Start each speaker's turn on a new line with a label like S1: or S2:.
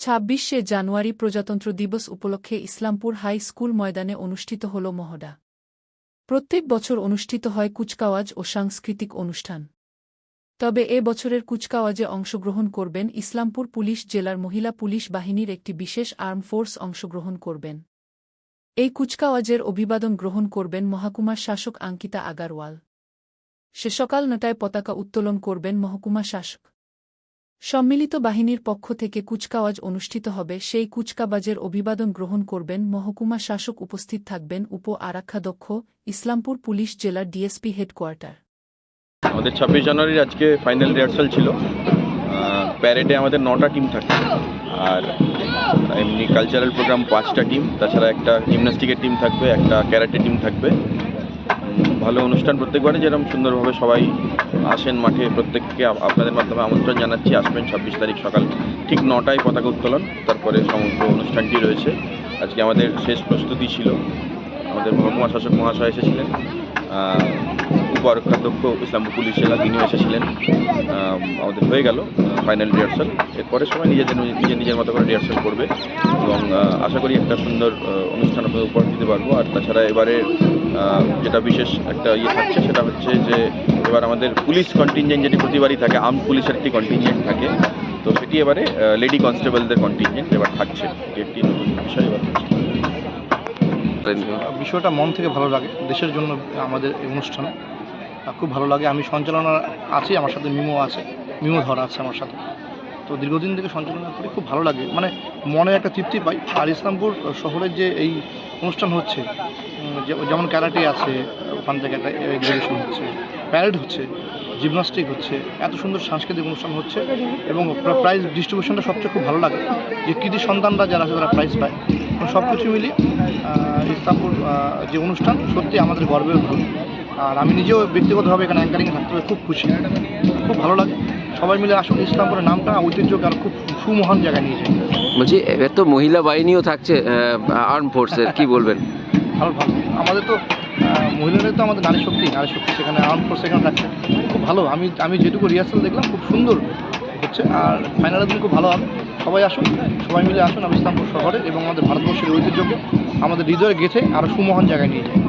S1: ২৬শে জানুয়ারি প্রজাতন্ত্র দিবস উপলক্ষে ইসলামপুর হাই স্কুল ময়দানে অনুষ্ঠিত হল মহড়া। প্রত্যেক বছর অনুষ্ঠিত হয় কুচকাওয়াজ ও সাংস্কৃতিক অনুষ্ঠান। তবে এ বছরের কুচকাওয়াজে অংশগ্রহণ করবেন ইসলামপুর পুলিশ জেলার মহিলা পুলিশ বাহিনীর একটি বিশেষ আর্ম ফোর্স অংশগ্রহণ করবেন। এই কুচকাওয়াজের অভিবাদন গ্রহণ করবেন মহকুমার শাসক আঙ্কিতা আগারওয়াল। সে সকাল ৯টায় পতাকা উত্তোলন করবেন মহকুমা শাসক। সম্মিলিত বাহিনীর পক্ষ থেকে কুচকাওয়াজ অনুষ্ঠিত হবে, সেই কুচকাওয়াজের অভিবাদন গ্রহণ করবেন মহকুমা শাসক। উপস্থিত থাকবেন উপ আরক্ষাধ্যক্ষ, ইসলামপুর পুলিশ জেলার ডিএসপি হেডকোয়ার্টার।
S2: আমাদের ২৬ জানুয়ারির আজকে ফাইনাল রিহার্সাল ছিল। প্যারেডে আমাদের ৯টা টিম থাকছে, আর এমনি কালচারাল প্রোগ্রাম 5টা টিম, তাছাড়া একটা জিমন্যাস্টিকের টিম থাকবে, একটা ক্যারাটে টিম থাকবে। ভালো অনুষ্ঠান প্রত্যেকবারে যেরকম সুন্দরভাবে সবাই আসেন মাঠে, প্রত্যেককে আপনাদের মাধ্যমে আমন্ত্রণ জানাচ্ছি, আসবেন ২৬ তারিখ সকাল ঠিক ৯টায় পতাকা উত্তোলন, তারপরে সমগ্র অনুষ্ঠানটি রয়েছে। আজকে আমাদের শেষ প্রস্তুতি ছিল, আমাদের মহকুমা শাসক মহাশয় এসেছিলেন, উপ আরক্ষাধ্যক্ষ ইসলামপুর পুলিশ জেলা তিনিও এসেছিলেন। আমাদের হয়ে গেল ফাইনাল রিহার্সাল। এরপরে সবাই নিজের মতো করে রিহার্সাল করবে এবং আশা করি একটা সুন্দর অনুষ্ঠান আপনাদের উপহার দিতে পারবো। আর তাছাড়া এবারে যেটা বিশেষ একটা থাকছে সেটা হচ্ছে যে এবার আমাদের পুলিশ কন্টিনজেন্ট যেটি প্রতিবারই থাকে, আর্ম পুলিশের একটি কন্টিনজেন্ট থাকে, তো সেটি এবারে লেডি কনস্টেবলদের কন্টিনজেন্ট এবার থাকছে। এটি একটি নতুন বিষয় এবার হচ্ছে।
S3: বিষয়টা মন থেকে ভালো লাগে, দেশের জন্য আমাদের এই অনুষ্ঠানে খুব ভালো লাগে। আমি সঞ্চালনা আছি, আমার সাথে মিমো আছে, মিমো ধরা আছে আমার সাথে, তো দীর্ঘদিন থেকে সঞ্চালনা করি, খুব ভালো লাগে, মানে মনে একটা তৃপ্তি পাই। আর ইসলামপুর শহরের যে এই অনুষ্ঠান হচ্ছে, যেমন ক্যারাটে আছে, ওখান থেকে একটা এক্সিবিশন হচ্ছে, প্যারেড হচ্ছে, জিমনাস্টিক হচ্ছে, এত সুন্দর সাংস্কৃতিক অনুষ্ঠান হচ্ছে এবং প্রাইজ ডিস্ট্রিবিউশনটা সবচেয়ে খুব ভালো লাগে, যে কৃতি সন্তানরা যারা আছে তারা প্রাইজ পায়। সব কিছু মিলিয়ে ইসলামপুর যে অনুষ্ঠান সত্যি আমাদের গর্বের ভুল। আর আমি নিজেও ব্যক্তিগতভাবে এখানে অ্যাঙ্কারিংয়ে থাকতে খুব খুশি, খুব ভালো লাগে। সবাই মিলে আসলে ইসলামপুরের নামটা ঐতিহ্যকে আর খুব সুমহান জায়গায় নিয়ে যায়।
S4: বলছি, এত মহিলা বাহিনীও থাকছে আর্ম ফোর্সের, কি বলবেন?
S3: ভালো আমাদের তো মহিলাদের তো আমাদের নারী শক্তি সেখানে আর্ম ফোর্স এখানে থাকছে, খুব ভালো। আমি যেটুকু রিহার্সাল দেখলাম খুব সুন্দর হচ্ছে, আর ফাইনালের দিন খুব ভালো হবে। সবাই আসুন, সবাই মিলে আসুন, আমি ইসলামপুর শহরে এবং আমাদের ভারতবর্ষের ঐতিহ্যকে আমাদের হৃদয়ে গেঁথে আরও সুমহান জায়গায় নিয়ে যাই।